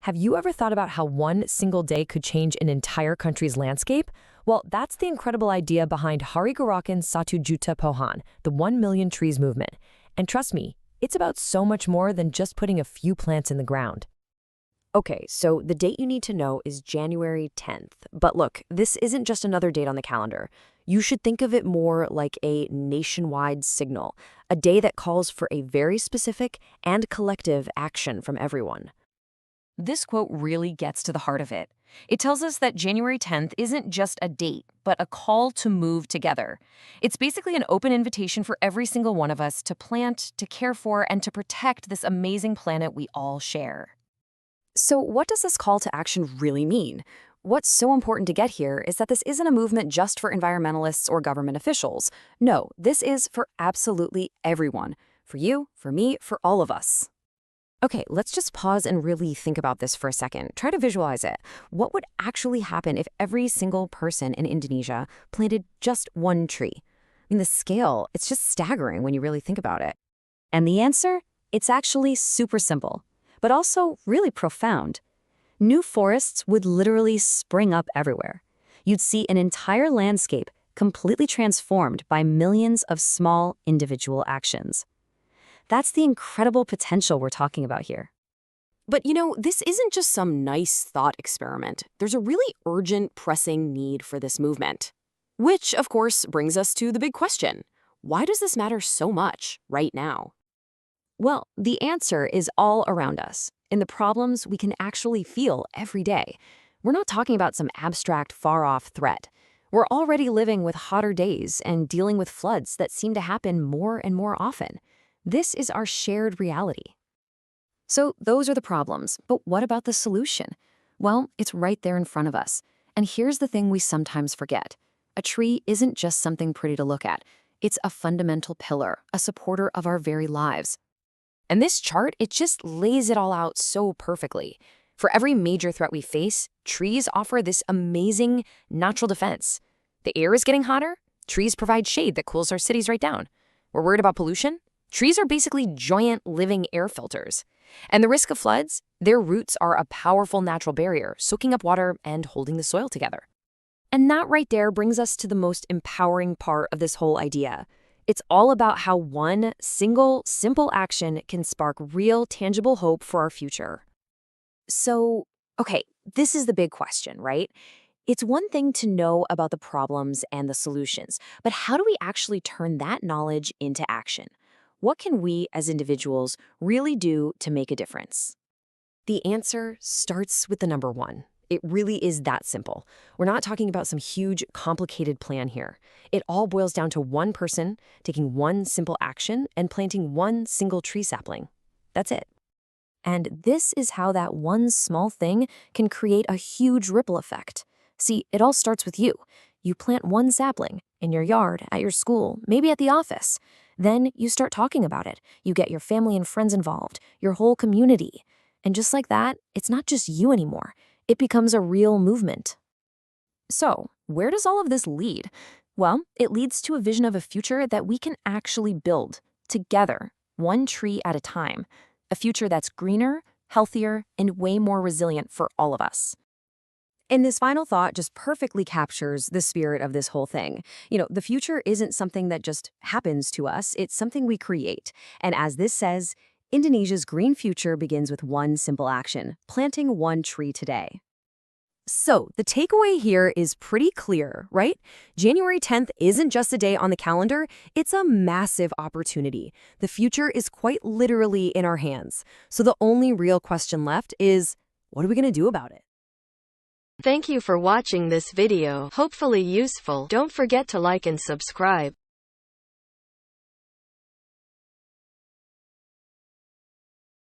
Have you ever thought about how one single day could change an entire country's landscape? Well, that's the incredible idea behind Satujutapohon, the 1 million trees movement. And trust me, it's about so much more than just putting a few plants in the ground. Okay, so the date you need to know is January 10th. But look, this isn't just another date on the calendar. You should think of it more like a nationwide signal, a day that calls for a very specific and collective action from everyone. This quote really gets to the heart of it. It tells us that January 10th isn't just a date, but a call to move together. It's basically an open invitation for every single one of us to plant, to care for, and to protect this amazing planet we all share. So what does this call to action really mean? What's so important to get here is that this isn't a movement just for environmentalists or government officials. No, this is for absolutely everyone. For you, for me, for all of us. Okay, let's just pause and really think about this for a second. Try to visualize it. What would actually happen if every single person in Indonesia planted just one tree? I mean, the scale, it's just staggering when you really think about it. And the answer? It's actually super simple, but also really profound. New forests would literally spring up everywhere. You'd see an entire landscape completely transformed by millions of small individual actions. That's the incredible potential we're talking about here. But this isn't just some nice thought experiment. There's a really urgent, pressing need for this movement. Which, of course, brings us to the big question. Why does this matter so much right now? Well, the answer is all around us, in the problems we can actually feel every day. We're not talking about some abstract, far-off threat. We're already living with hotter days and dealing with floods that seem to happen more and more often. This is our shared reality. So those are the problems, but what about the solution? Well, it's right there in front of us. And here's the thing we sometimes forget. A tree isn't just something pretty to look at. It's a fundamental pillar, a supporter of our very lives. And this chart, it just lays it all out so perfectly. For every major threat we face, trees offer this amazing natural defense. The air is getting hotter, trees provide shade that cools our cities right down. We're worried about pollution? Trees are basically giant living air filters. And the risk of floods, their roots are a powerful natural barrier, soaking up water and holding the soil together. And that right there brings us to the most empowering part of this whole idea. It's all about how one single, simple action can spark real, tangible hope for our future. So, okay, this is the big question, right? It's one thing to know about the problems and the solutions, but how do we actually turn that knowledge into action? What can we as individuals really do to make a difference? The answer starts with the number one. It really is that simple. We're not talking about some huge, complicated plan here. It all boils down to one person taking one simple action and planting one single tree sapling. That's it. And this is how that one small thing can create a huge ripple effect. See, it all starts with you. You plant one sapling in your yard, at your school, maybe at the office. Then you start talking about it. You get your family and friends involved, your whole community. And just like that, it's not just you anymore. It becomes a real movement. So, where does all of this lead? Well, it leads to a vision of a future that we can actually build together, one tree at a time. A future that's greener, healthier, and way more resilient for all of us. And this final thought just perfectly captures the spirit of this whole thing. The future isn't something that just happens to us, it's something we create. And as this says, Indonesia's green future begins with one simple action, planting one tree today. So, the takeaway here is pretty clear, right? January 10th isn't just a day on the calendar, it's a massive opportunity. The future is quite literally in our hands. So the only real question left is, what are we going to do about it? Thank you for watching this video. Hopefully useful. Don't forget to like and subscribe.